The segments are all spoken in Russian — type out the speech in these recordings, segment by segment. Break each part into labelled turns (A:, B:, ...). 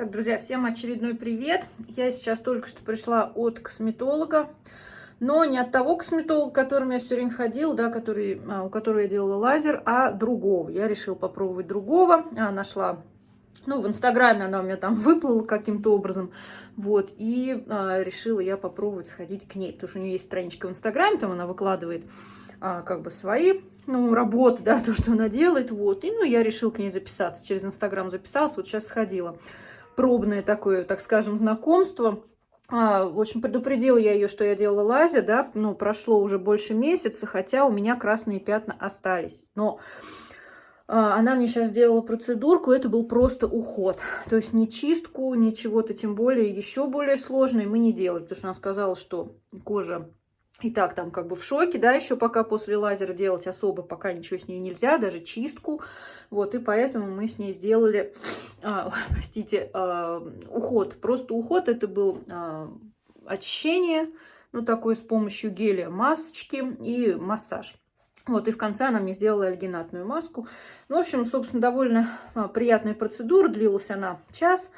A: Так, друзья, всем очередной привет. Я сейчас только что пришла от косметолога, но не от того косметолога, к которому я все время ходила, да, у которого я делала лазер, а другого. Я решила попробовать другого. Нашла, в Инстаграме она у меня там выплыла каким-то образом. Вот, и решила я попробовать сходить к ней, потому что у нее есть страничка в Инстаграме, там она выкладывает как бы свои, работы, да, то, что она делает, вот. И, я решила к ней записаться, через Инстаграм записалась, вот сейчас сходила. Пробное такое, так скажем, знакомство. В общем, предупредила я ее, что я делала лазер, да, прошло уже больше месяца, хотя у меня красные пятна остались. Но она мне сейчас сделала процедурку, это был просто уход. То есть ни чистку, ни чего-то, тем более еще более сложное мы не делали, потому что она сказала, что кожа и так там как бы в шоке, да, еще пока после лазера делать особо пока ничего с ней нельзя, даже чистку. Вот, и поэтому мы с ней сделали, уход. Просто уход, это был очищение, такое с помощью геля, масочки и массаж. Вот, и в конце она мне сделала альгинатную маску. В общем, собственно, довольно приятная процедура, длилась она час.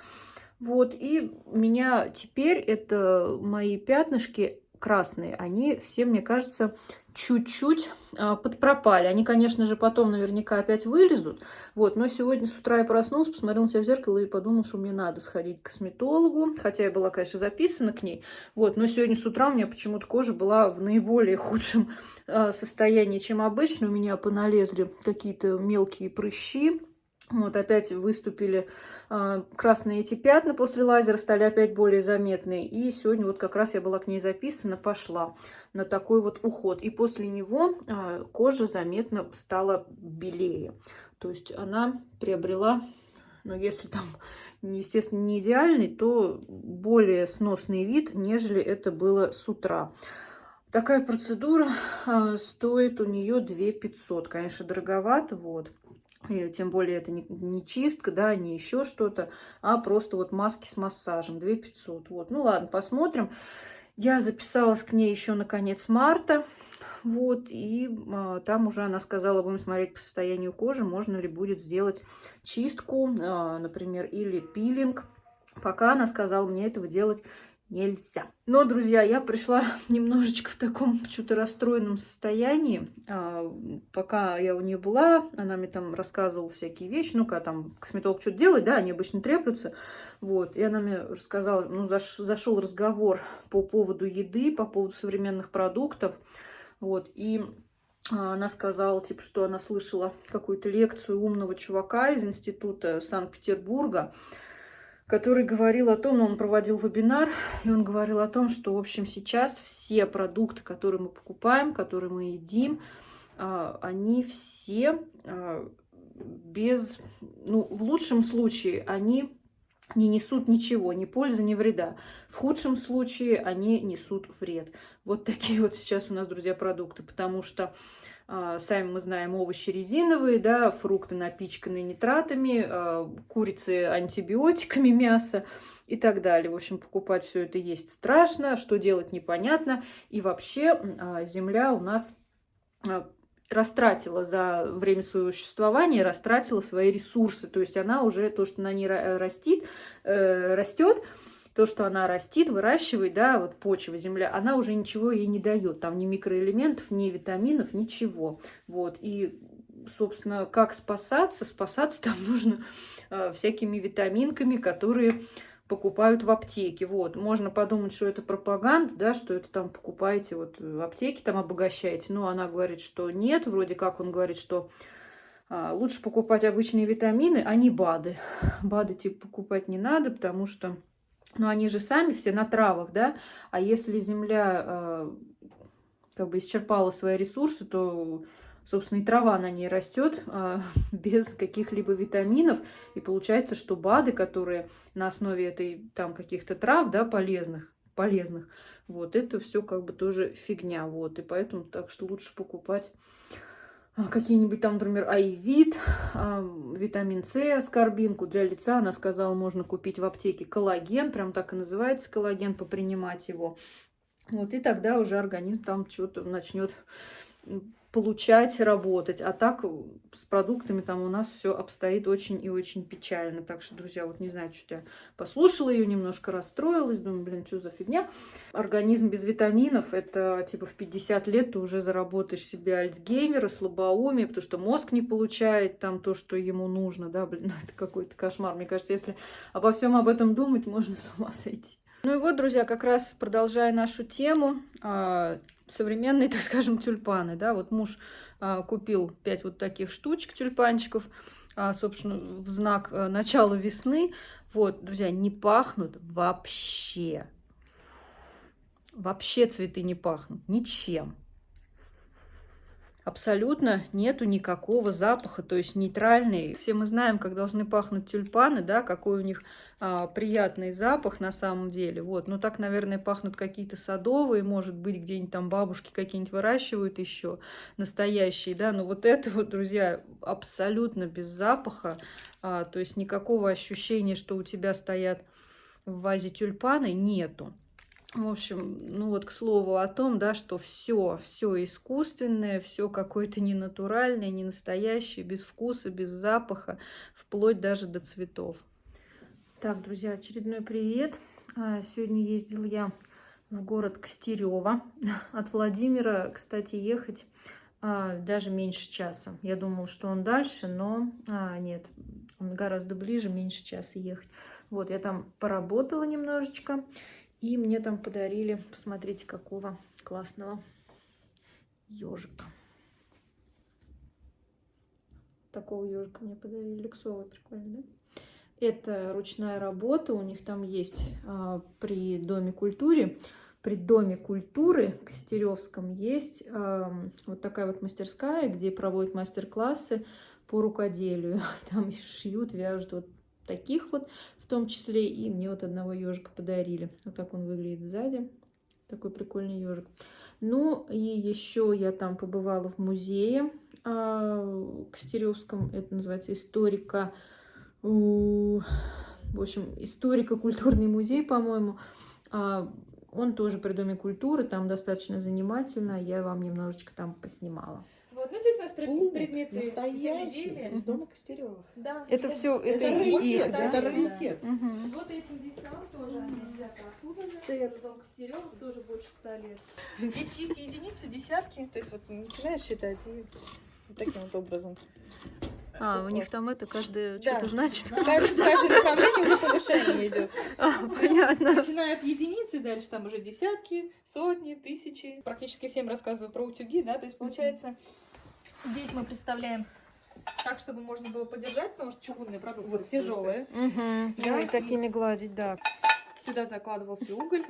A: Вот, и меня теперь, это мои пятнышки красные, они все, мне кажется, чуть-чуть подпропали. Они, конечно же, потом наверняка опять вылезут. Вот, но сегодня с утра я проснулась, посмотрела на себя в зеркало и подумала, что мне надо сходить к косметологу. Хотя я была, конечно, записана к ней. Вот, но сегодня с утра у меня почему-то кожа была в наиболее худшем состоянии, чем обычно. У меня поналезли какие-то мелкие прыщи. Вот, опять выступили красные эти пятна после лазера, стали опять более заметные. И сегодня вот как раз я была к ней записана, пошла на такой вот уход. И после него кожа заметно стала белее. То есть она приобрела, если там, естественно, не идеальный, то более сносный вид, нежели это было с утра. Такая процедура стоит у нее 2500. Конечно, дороговато, вот. И тем более это не чистка, да, не еще что-то, а просто вот маски с массажем. 2500. Вот. Ну ладно, посмотрим. Я записалась к ней еще на конец марта. Вот, и там уже она сказала, будем смотреть по состоянию кожи, можно ли будет сделать чистку, например, или пилинг. Пока она сказала, мне этого делать нельзя. Но, друзья, я пришла немножечко в таком что-то расстроенном состоянии. Пока я у нее была, она мне там рассказывала всякие вещи. Когда там косметолог что-то делает, да, они обычно треплются. Вот, и она мне рассказала, зашел разговор по поводу еды, по поводу современных продуктов. Вот, и она сказала, типа, что она слышала какую-то лекцию умного чувака из института Санкт-Петербурга, который говорил о том, он проводил вебинар, и он говорил о том, что, в общем, сейчас все продукты, которые мы покупаем, которые мы едим, они все в лучшем случае, они не несут ничего, ни пользы, ни вреда. В худшем случае они несут вред. Вот такие вот сейчас у нас, друзья, продукты, потому что сами мы знаем, овощи резиновые, да, фрукты напичканные нитратами, курицы антибиотиками, мясо и так далее. В общем, покупать все это есть страшно, что делать непонятно. И вообще земля у нас растратила за время своего существования, растратила свои ресурсы. То есть она уже, то, что на ней растет, то, что она растит, выращивает, да, вот почва, земля, она уже ничего ей не дает. Там ни микроэлементов, ни витаминов, ничего. Вот. И, собственно, как спасаться? Спасаться там нужно всякими витаминками, которые покупают в аптеке. Вот. Можно подумать, что это пропаганда, да, что это там покупаете вот в аптеке, там обогащаете. Но она говорит, что нет. Вроде как он говорит, что лучше покупать обычные витамины, а не БАДы. БАДы типа покупать не надо, потому что они же сами все на травах, да, а если земля исчерпала свои ресурсы, то, собственно, и трава на ней растет без каких-либо витаминов, и получается, что БАДы, которые на основе этой там каких-то трав, да, полезных, вот, это все тоже фигня, вот, и поэтому так что лучше покупать какие-нибудь там, например, Айвит, витамин С, аскорбинку для лица. Она сказала, можно купить в аптеке коллаген, прям так и называется коллаген, попринимать его. Вот, и тогда уже организм там что-то начнет получать, работать. А так с продуктами там у нас все обстоит очень и очень печально. Так что, друзья, вот не знаю, что я послушала ее, немножко расстроилась. Думаю, блин, что за фигня. Организм без витаминов, это типа в 50 лет ты уже заработаешь себе альцгеймера, слабоумие, потому что мозг не получает там то, что ему нужно. Да, блин, это какой-то кошмар. Мне кажется, если обо всем об этом думать, можно с ума сойти. Ну и вот, друзья, как раз продолжая нашу тему, современные, так скажем, тюльпаны, да, вот муж купил 5 вот таких штучек тюльпанчиков, собственно, в знак начала весны. Вот, друзья, не пахнут вообще. Вообще цветы не пахнут ничем. Абсолютно нету никакого запаха, то есть нейтральный. Все мы знаем, как должны пахнуть тюльпаны, да, какой у них приятный запах на самом деле. Вот, ну так, наверное, пахнут какие-то садовые, может быть, где-нибудь там бабушки какие-нибудь выращивают еще настоящие, да. Но вот это вот, друзья, абсолютно без запаха, то есть никакого ощущения, что у тебя стоят в вазе тюльпаны, нету. В общем, ну вот к слову о том, да, что все искусственное, все какое-то ненатуральное, не настоящее, без вкуса, без запаха, вплоть даже до цветов. Так, друзья, очередной привет. Сегодня ездил я в город Костерево. От Владимира, кстати, ехать даже меньше часа. Я думала, что он дальше, но нет, он гораздо ближе, меньше часа ехать. Вот, я там поработала немножечко. И мне там подарили, посмотрите, какого классного ежика. Такого ежика мне подарили, люксовый, прикольный, да? Это ручная работа, у них там есть при Доме культуры Костеревском есть вот такая вот мастерская, где проводят мастер-классы по рукоделию. Там шьют, вяжут вот таких вот, в том числе, и мне вот одного ежика подарили. Вот так он выглядит сзади. Такой прикольный ежик. Ну, и еще я там побывала в музее Костеревском. Это называется историко-культурный музей, по-моему. Он тоже при Доме культуры, там достаточно занимательно. Я вам немножечко там поснимала.
B: Вот, ну здесь у нас предметы
C: настоящие из дома Костерёвых.
A: Да. Это все,
C: это раритет, это раритет.
B: Да. Вот этим весам тоже они взяты оттуда же. Дом Костерёвых тоже больше 100 лет. Здесь есть единицы, десятки, то есть вот начинаешь считать и вот таким вот образом.
A: У них там это каждое что-то значит.
B: Каждое направление уже повышение идет.
A: Понятно.
B: Начиная от единицы, дальше там уже десятки, сотни, тысячи. Практически всем рассказываю про утюги, да, то есть получается, здесь мы представляем так, чтобы можно было подержать, потому что чугунные продукты вот тяжелые.
A: Да, и такими гладить, да.
B: Сюда закладывался уголь,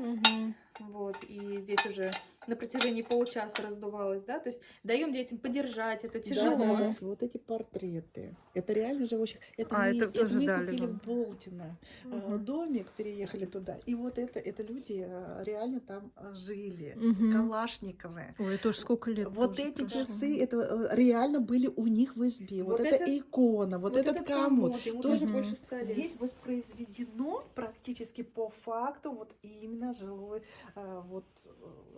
B: вот, и здесь уже на протяжении получаса раздувалось, да, то есть даем детям подержать, это тяжело.
C: Да. Вот эти портреты, это реально живущих, это мы купили в Болтино, домик, переехали туда, и вот это люди реально там жили, Калашниковые.
A: Ой, это уж сколько лет.
C: Вот эти часы, это реально были у них в избе, вот эта икона, вот этот комод.
B: То есть больше 100 лет.
C: Здесь воспроизведено практически по факту вот именно жилое вот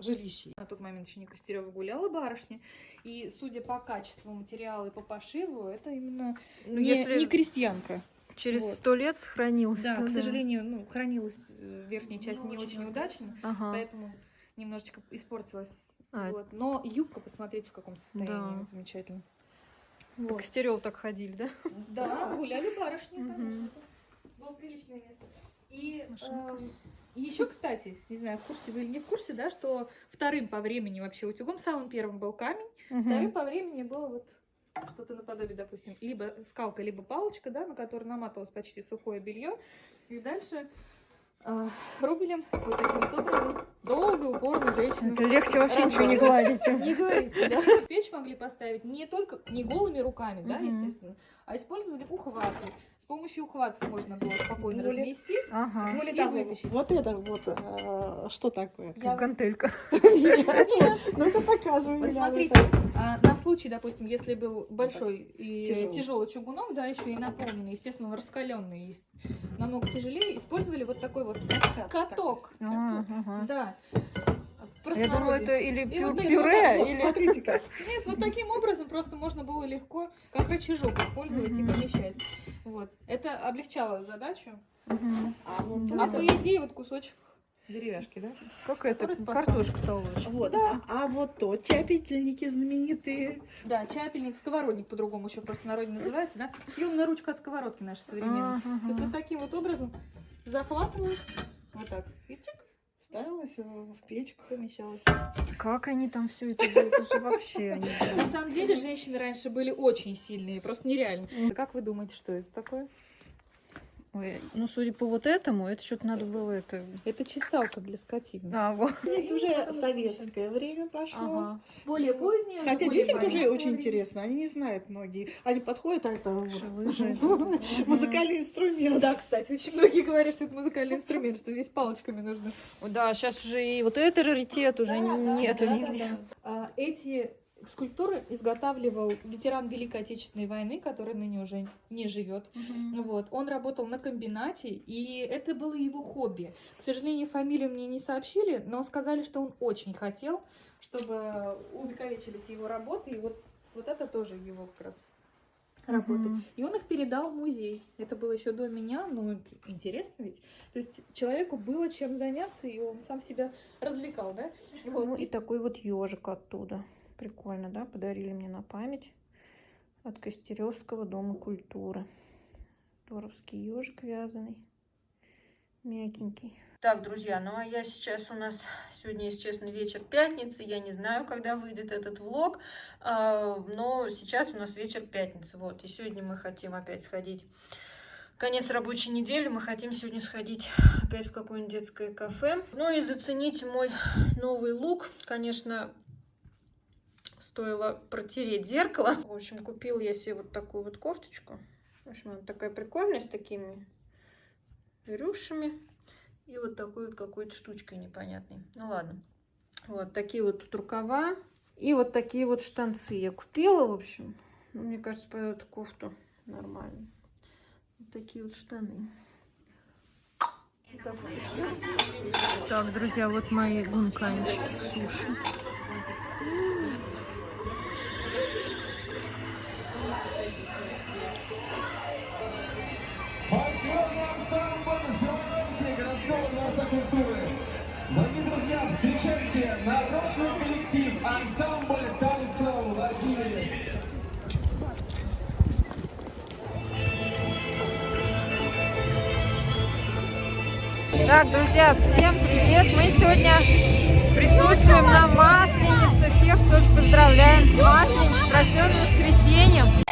C: жилище.
B: На тот момент еще не Костерёва гуляла барышня, и судя по качеству материала и по пошиву, это именно не крестьянка.
A: Через 100 лет сохранилось.
B: Да, к сожалению, хранилась верхняя часть не очень удачно, поэтому немножечко испортилась. Вот. Но юбка, посмотрите, в каком состоянии, замечательно.
A: По Костерёву так ходили, да?
B: Да, гуляли барышни, конечно. Было приличное место. И еще, кстати, не знаю, в курсе вы или не в курсе, да, что вторым по времени вообще утюгом, самым первым был камень, вторым по времени было вот что-то наподобие, допустим, либо скалка, либо палочка, да, на которой наматывалось почти сухое белье, и дальше рубелем вот таким вот образом долго, упорно женщину.
A: Легче вообще ничего не гладить.
B: Не говорите, да. Печь могли поставить не голыми руками, да, естественно, а использовали ухваты. С помощью ухватов можно было спокойно разместить и вытащить.
C: Вот это вот, что такое?
A: Гантелька.
C: Ну-ка показывай.
B: Вот смотрите, на случай, допустим, если был большой и тяжелый чугунок, да, еще и наполненный, естественно, он раскаленный, намного тяжелее, использовали вот такой вот каток. Да.
A: Я думала,
B: простонародье.
A: это или
B: И вот таким
A: пюре,
C: Вот
A: или...
C: смотрите как.
B: Нет, вот таким образом просто можно было легко, как рычажок использовать и помещать. Вот. Это облегчало задачу.
A: Мгм.
C: А вот
A: Да.
B: А по идее вот кусочек деревяшки, да?
A: Как это?
B: Который спасал.
A: Картошку толочь.
C: Вот, а вот то чапельники знаменитые.
B: Да, чапельник, сковородник по-другому еще в простонародье называется, да? Съемная ручка от сковородки нашей современной. То есть вот таким вот образом захватывают, вот так, и чик,
C: Ставилась в печку.
B: помещалось.
A: Как они там все это делают? Это же вообще...
B: На самом деле женщины раньше были очень сильные, просто нереально. Как вы думаете, что это такое?
A: Ой, ну, судя по вот этому, это что-то надо было это...
B: Это чесалка для скотины.
A: А, вот.
C: Здесь уже советское время пошло.
A: Ага.
B: Более позднее.
C: Хотя
B: более
C: детям тоже
B: военное
C: очень
B: время.
C: интересно, они не знают многие. Они подходят, а это вот
A: Шалыжи.
C: музыкальный инструмент.
B: Да, кстати, очень многие говорят, что это музыкальный инструмент, что здесь палочками нужно.
A: Да, сейчас уже и вот это раритет уже нету нигде.
B: Эти скульптуры изготавливал ветеран Великой Отечественной войны, который ныне уже не живет. Вот. Он работал на комбинате, и это было его хобби. К сожалению, фамилию мне не сообщили, но сказали, что он очень хотел, чтобы увековечились его работы, и вот это тоже его как раз работы. И он их передал в музей. Это было еще до меня, но интересно ведь. То есть человеку было чем заняться, и он сам себя развлекал, да? Вот.
A: Ну, и такой вот ежик оттуда. Прикольно, да? Подарили мне на память от Костеревского дома культуры. Торовский ежик вязаный. Мягенький. Так, друзья, ну а я сейчас у нас сегодня, если честно, вечер пятницы. Я не знаю, когда выйдет этот влог, но сейчас у нас вечер пятницы. Вот, и сегодня мы хотим опять сходить. Конец рабочей недели, мы хотим сегодня сходить опять в какое-нибудь детское кафе. Ну и заценить мой новый лук. Конечно, стоило протереть зеркало. В общем, купила я себе вот такую вот кофточку. В общем, она такая прикольная, с такими рюшами. И вот такой вот какой-то штучкой непонятной. Ну ладно. Вот такие вот тут рукава. И вот такие вот штанцы я купила, в общем. Ну, мне кажется, под эту кофту нормально. Вот такие вот штаны. Так, друзья, вот мои гунканчики суши.
D: Дорогие друзья, встречайте народный коллектив ансамбль танца Владимир.
A: Так, друзья, всем привет! Мы сегодня присутствуем на Масленице. Всех тоже поздравляем с Масленицей, с прощенным воскресеньем.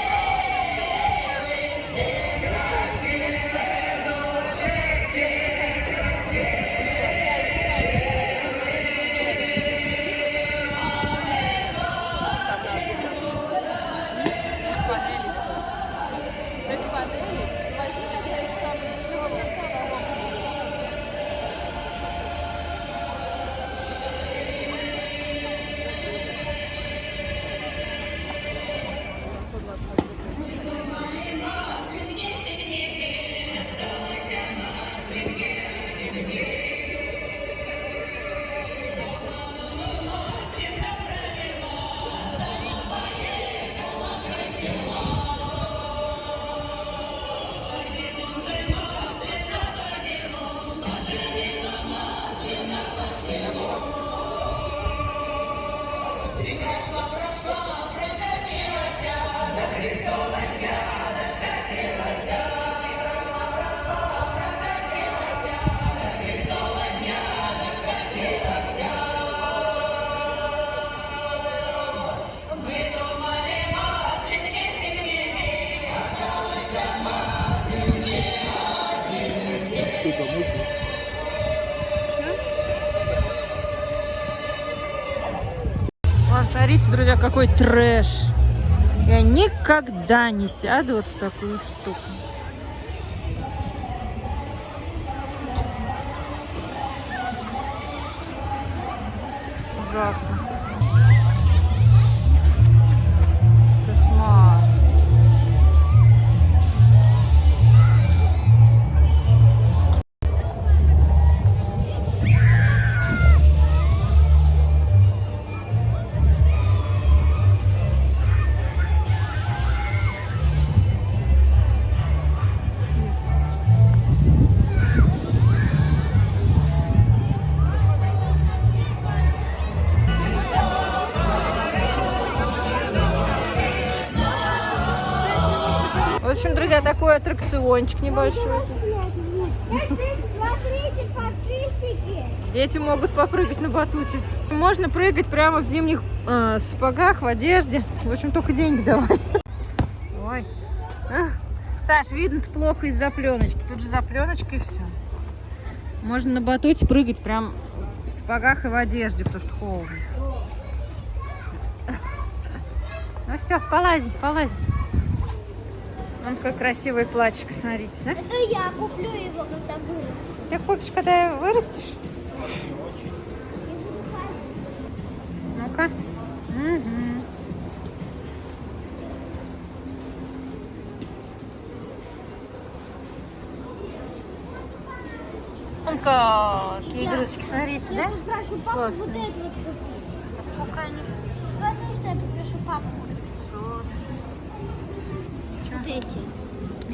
A: Вот, смотрите, друзья, какой трэш. Я никогда не сяду вот в такую штуку. Ужасно. Кошмар. такой аттракциончик небольшой.
E: Смотрите, подписчики.
A: Дети могут попрыгать на батуте. Можно прыгать прямо в зимних сапогах, в одежде. В общем, только деньги давай. Ой. Саш, видно-то плохо из-за пленочки. Тут же за пленочкой все. Можно на батуте прыгать прям в сапогах и в одежде, потому что холодно. Ну все, полазим, полазим. Вон какой красивый платьишко, смотрите, да?
E: Это я куплю его, когда вырасту.
A: Ты купишь, когда вырастешь? Ну-ка. Угу. Вон какие игрушки, смотрите,
E: Я
A: да?
E: попрошу папу
A: Классно.
E: вот это вот купить.
A: А сколько они?
E: Смотри, что я попрошу папу вот эти.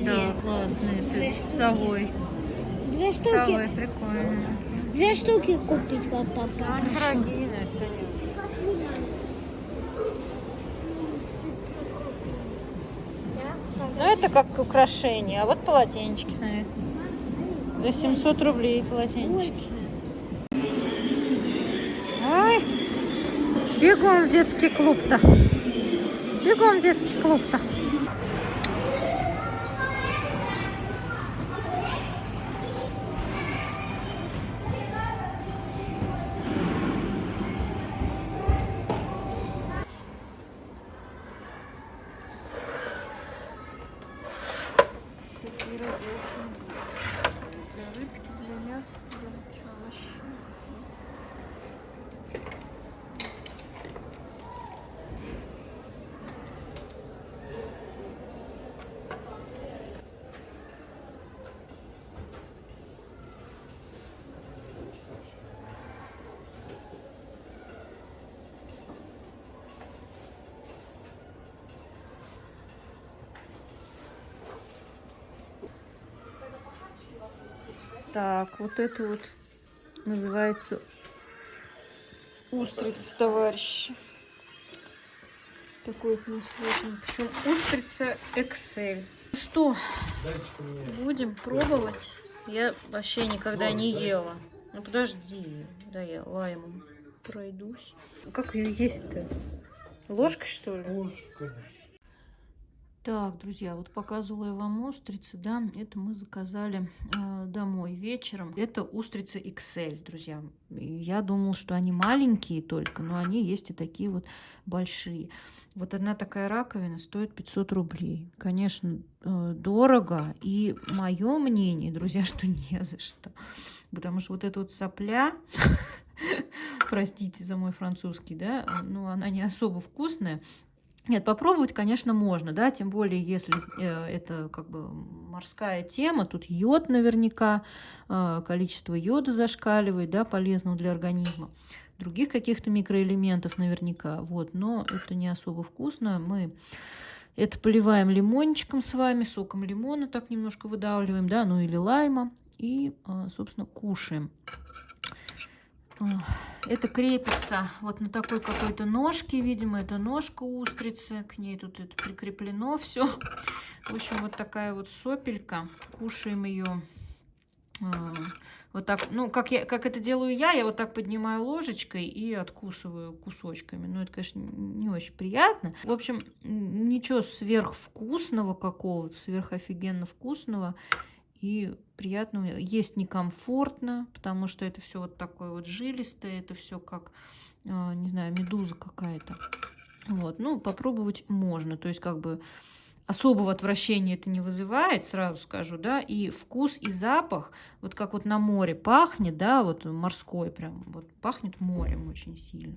A: Да, классные,
E: Две
A: с
E: штуки.
A: совой.
E: Две
A: С совой,
E: штуки.
A: прикольно.
E: Две штуки купить папа.
A: Да, они дорогие, Настя. Ну, это как украшение. А вот полотенчики, смотри. За 700 рублей полотенчики. Ой, бегом в детский клуб-то. Бегом в детский клуб-то. Такие разделочные для рыбки, для мяса, для овощей. Так, вот это вот называется устрица, товарищи. Такой вот мы смотрим. Причем устрица XL. Ну что, будем пробовать? Я вообще никогда не ела. Ну подожди, да я лаймом пройдусь. Как ее есть-то? Ложкой, что ли?
D: Ложкой.
A: Так, друзья, вот показывала я вам устрицы, да, это мы заказали домой вечером. Это устрицы XL, друзья. И я думала, что они маленькие только, но они есть и такие вот большие. Вот одна такая раковина стоит 500 рублей. Конечно, дорого, и мое мнение, друзья, что не за что. Потому что вот эта вот сопля, простите за мой французский, да, ну она не особо вкусная. Нет, попробовать, конечно, можно, да, тем более, если это как бы морская тема, тут йод наверняка, количество йода зашкаливает, да, полезного для организма, других каких-то микроэлементов наверняка, вот, но это не особо вкусно, мы это поливаем лимончиком с вами, соком лимона так немножко выдавливаем, да, ну или лайма, и, собственно, кушаем. Это крепится вот на такой какой-то ножке, видимо, это ножка устрицы, к ней тут это прикреплено все. В общем, вот такая вот сопелька, кушаем ее вот так, ну, как это делаю я вот так поднимаю ложечкой и откусываю кусочками. Ну, это, конечно, не очень приятно. В общем, ничего сверхвкусного какого-то, сверхофигенно вкусного и приятного есть некомфортно, потому что это все вот такое вот жилистое, это все как, не знаю, медуза какая-то. Вот, ну, попробовать можно, то есть как бы особого отвращения это не вызывает, сразу скажу, да, и вкус и запах, вот как вот на море пахнет, да, вот морской прям, вот пахнет морем очень сильно.